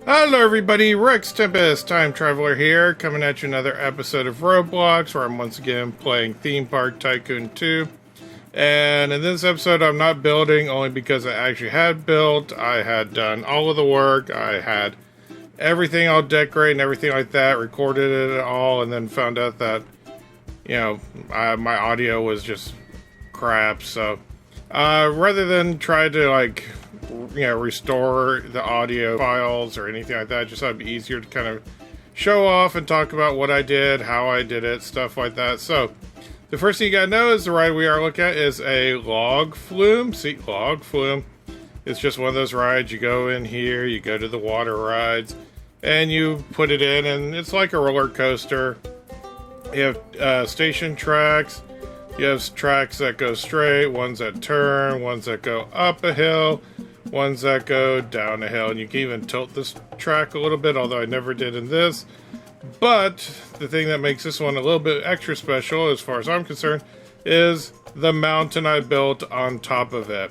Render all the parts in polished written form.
Hello everybody, RexTempus, Time Traveler here, coming at you another episode of Roblox, where I'm once again playing Theme Park Tycoon 2. And in this episode I'm not building, only because I actually had built. I had done all of the work, I had everything all decorated and everything like that, recorded it all, and then found out that, my audio was just crap, so rather than try to restore the audio files or anything like that, I just thought it'd be easier to kind of show off and talk about what I did, how I did it, stuff like that. So the first thing you gotta know is the ride we are looking at is a log flume. See, log flume. It's just one of those rides. You go in here, you go to the water rides, and you put it in, and it's like a roller coaster. You have station tracks. You have tracks that go straight, ones that turn, ones that go up a hill, ones that go down a hill, and you can even tilt this track a little bit, although I never did in this. But the thing that makes this one a little bit extra special, as far as I'm concerned, is the mountain I built on top of it.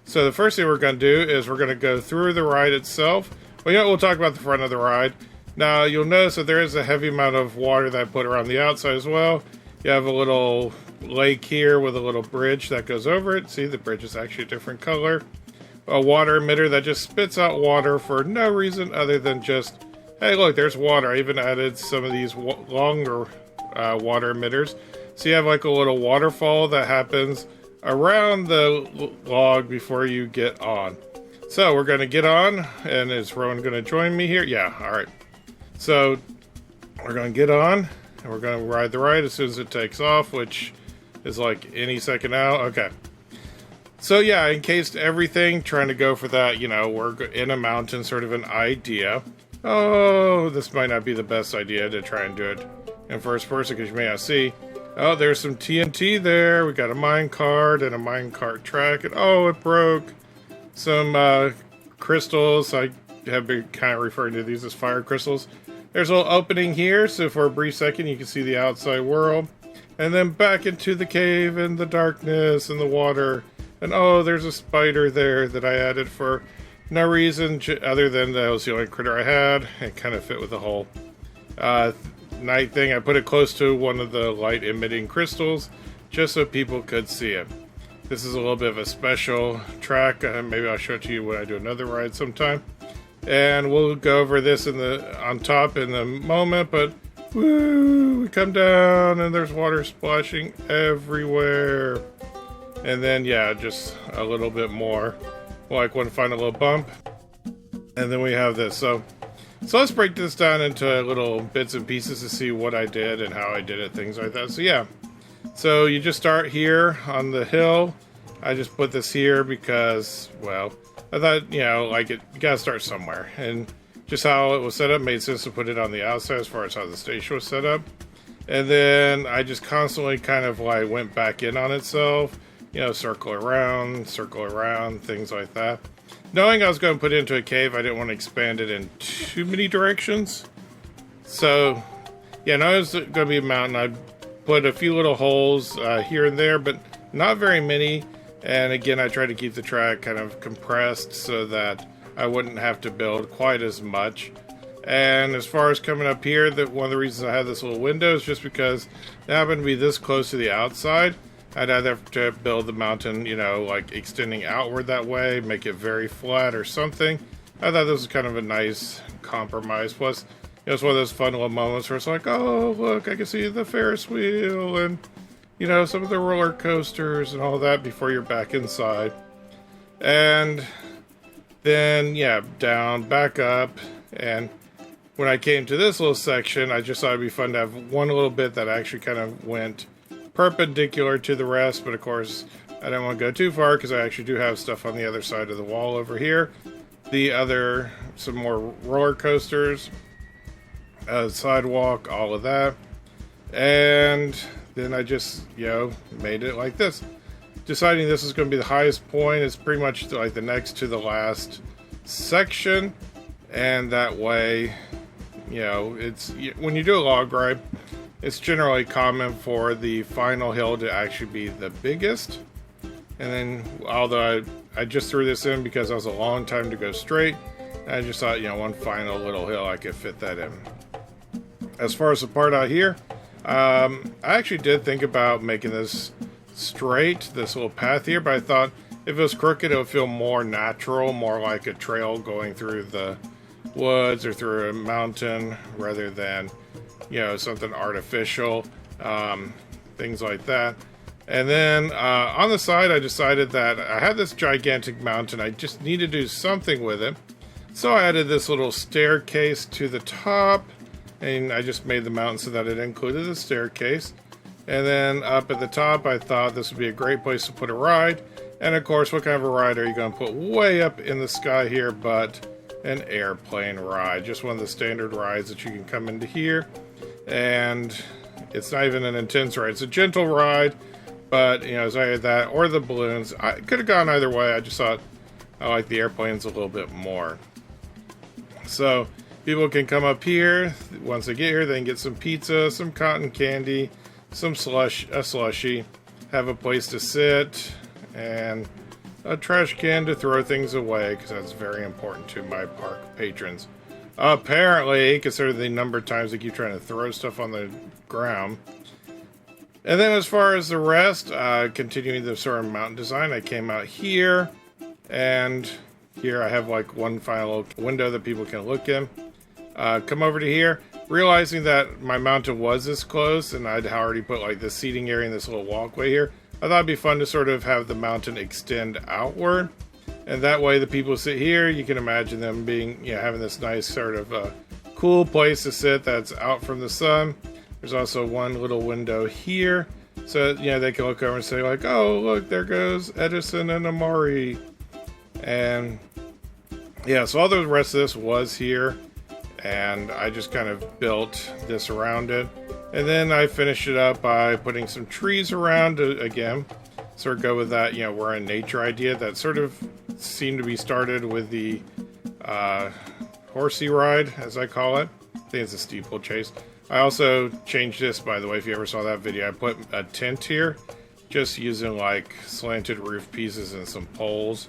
So the first thing we're going to do is we're going to go through the ride itself. Well, we'll talk about the front of the ride. Now, you'll notice that there is a heavy amount of water that I put around the outside as well. You have a little lake here with a little bridge that goes over it. See, the bridge is actually a different color. A water emitter that just spits out water for no reason other than just, hey, look, there's water. I even added some of these longer water emitters. So you have like a little waterfall that happens around the log before you get on. So we're going to get on, and is Rowan going to join me here? Yeah, all right. So we're going to get on, and we're going to ride the ride as soon as it takes off, which is like any second now. Okay. So yeah, I encased everything, trying to go for that, we're in a mountain sort of an idea. Oh, this might not be the best idea to try and do it in first person, because you may not see. Oh, there's some TNT there. We got a minecart and a minecart track, and oh, it broke. Some crystals. I have been kind of referring to these as fire crystals. There's a little opening here, so for a brief second you can see the outside world. And then back into the cave and the darkness and the water. And oh, there's a spider there that I added for no reason other than that was the only critter I had. It kind of fit with the whole night thing. I put it close to one of the light emitting crystals just so people could see it. This is a little bit of a special track. Maybe I'll show it to you when I do another ride sometime. And we'll go over this on top in a moment, but woo, we come down and there's water splashing everywhere. And then, yeah, just a little bit more. Like one final little bump. And then we have this. So let's break this down into little bits and pieces to see what I did and how I did it, things like that. So yeah. So you just start here on the hill. I just put this here because, well, I thought, you gotta start somewhere. And just how it was set up made sense to put it on the outside as far as how the station was set up. And then I just constantly kind of went back in on itself. Circle around, things like that. Knowing I was going to put it into a cave, I didn't want to expand it in too many directions. So, yeah, now it's going to be a mountain. I put a few little holes here and there, but not very many. And again, I tried to keep the track kind of compressed so that I wouldn't have to build quite as much. And as far as coming up here, one of the reasons I had this little window is just because it happened to be this close to the outside. I'd either have to build the mountain, extending outward that way, make it very flat or something. I thought this was kind of a nice compromise. Plus, it's one of those fun little moments where it's like, oh, look, I can see the Ferris wheel and, some of the roller coasters and all that before you're back inside. And then, yeah, down, back up. And when I came to this little section, I just thought it'd be fun to have one little bit that actually kind of went perpendicular to the rest, but of course I don't want to go too far because I actually do have stuff on the other side of the wall over here. Some more roller coasters, sidewalk, all of that. And then I just, made it like this. Deciding this is going to be the highest point. It's pretty much like the next to the last section. And that way, it's when you do a log ride, it's generally common for the final hill to actually be the biggest. And then, although I just threw this in because I was a long time to go straight, I just thought, you know, one final little hill I could fit that in. As far as the part out here, I actually did think about making this straight, this little path here, but I thought if it was crooked, it would feel more natural, more like a trail going through the woods or through a mountain rather than, you know, something artificial, things like that. And then on the side, I decided that I had this gigantic mountain. I just needed to do something with it. So I added this little staircase to the top, and I just made the mountain so that it included the staircase. And then up at the top, I thought this would be a great place to put a ride. And of course, what kind of a ride are you going to put way up in the sky here but an airplane ride? Just one of the standard rides that you can come into here. And it's not even an intense ride. It's a gentle ride, but, you know, as I had that, or the balloons. I could have gone either way. I just thought I like the airplanes a little bit more. So people can come up here. Once they get here, they can get some pizza, some cotton candy, some slushy, have a place to sit, and a trash can to throw things away, because that's very important to my park patrons. Apparently, considering the number of times they keep trying to throw stuff on the ground. And then as far as the rest, continuing the sort of mountain design, I came out here, and here I have like one final window that people can look in. Come over to here, realizing that my mountain was this close, and I'd already put like this seating area and this little walkway here. I thought it'd be fun to sort of have the mountain extend outward, and that way the people who sit here, you can imagine them being, you know, having this nice sort of cool place to sit that's out from the sun. There's also one little window here, so you know they can look over and say like, oh look, there goes Edison and Amari. And yeah, so all the rest of this was here, and I just kind of built this around it. And then I finished it up by putting some trees around it again. Sort of go with that, you know, we're in nature idea that sort of seemed to be started with the horsey ride, as I call it. I think it's a steeplechase. I also changed this, by the way, if you ever saw that video. I put a tent here, just using like slanted roof pieces and some poles,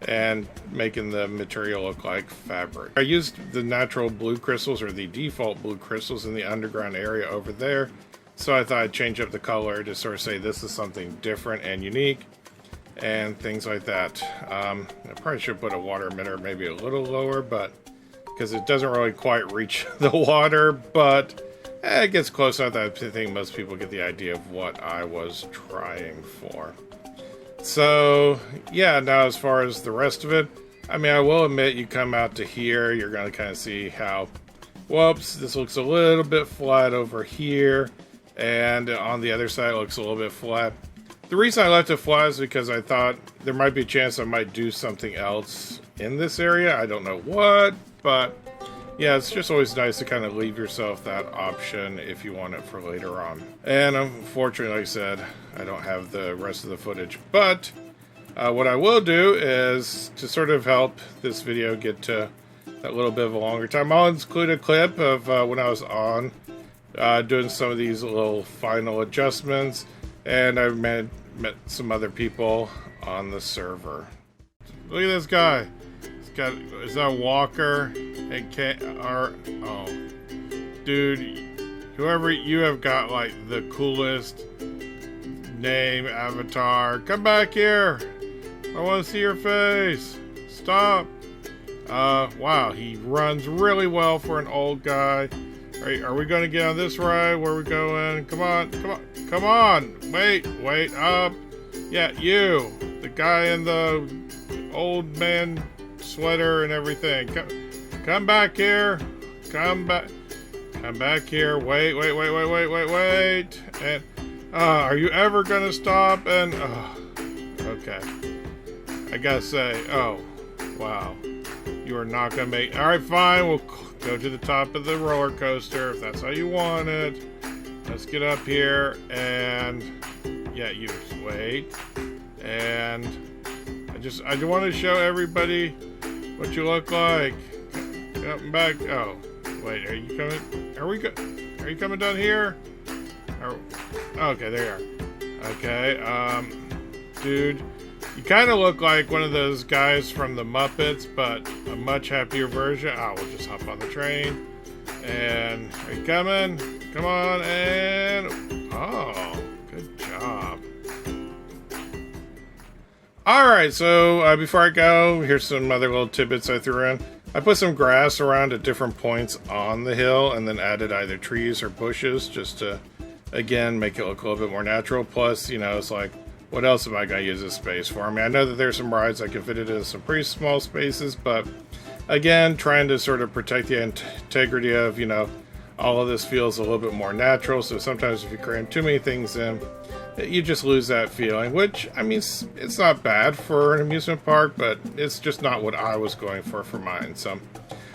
and making the material look like fabric. I used the natural blue crystals, or the default blue crystals, in the underground area over there, so I thought I'd change up the color to sort of say this is something different and unique, and things like that. I probably should put a water emitter maybe a little lower, but because it doesn't really quite reach the water, but it gets close enough that I think most people get the idea of what I was trying for. So, yeah, now as far as the rest of it, I mean, I will admit, you come out to here, you're going to kind of see how, whoops, this looks a little bit flat over here, and on the other side it looks a little bit flat. The reason I left it flat is because I thought there might be a chance I might do something else in this area. I don't know what, but yeah, it's just always nice to kind of leave yourself that option if you want it for later on. And unfortunately, like I said, I don't have the rest of the footage. But what I will do is, to sort of help this video get to that little bit of a longer time, I'll include a clip of when I was on doing some of these little final adjustments. And I've met some other people on the server. Look at this guy. Is that Walker? Oh, dude, whoever you have got like the coolest name avatar. Come back here. I want to see your face. Stop. Wow, he runs really well for an old guy. Are we going to get on this ride? Where are we going? Come on. Wait up. Yeah, you, the guy in the old man sweater and everything. Come back here. Come back here. Wait. And are you ever gonna stop? And okay. I gotta say, oh wow, you are not gonna make. All right, fine. We'll go to the top of the roller coaster if that's how you want it. Let's get up here, and yeah, you wait. And I want to show everybody what you look like. Come back. Oh, wait. Are you coming? Are you coming down here? Okay, there you are. Okay, dude, You kind of look like one of those guys from the Muppets, but a much happier version. Oh, we'll just hop on the train. And are you coming? Come on, and... Oh, good job. Alright, so before I go, here's some other little tidbits I threw in. I put some grass around at different points on the hill and then added either trees or bushes just to, again, make it look a little bit more natural. Plus, you know, it's like, what else am I going to use this space for? I mean, I know that there's some rides I can fit it in some pretty small spaces, but again, trying to sort of protect the integrity of, you know, all of this feels a little bit more natural. So sometimes if you cram too many things in, you just lose that feeling, which, I mean, it's not bad for an amusement park, but it's just not what I was going for mine. So,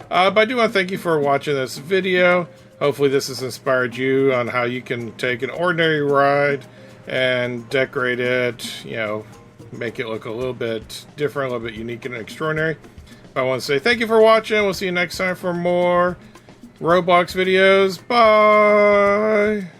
but I do want to thank you for watching this video. Hopefully this has inspired you on how you can take an ordinary ride and decorate it, you know, make it look a little bit different, a little bit unique and extraordinary. But I want to say thank you for watching. We'll see you next time for more Roblox videos. Bye!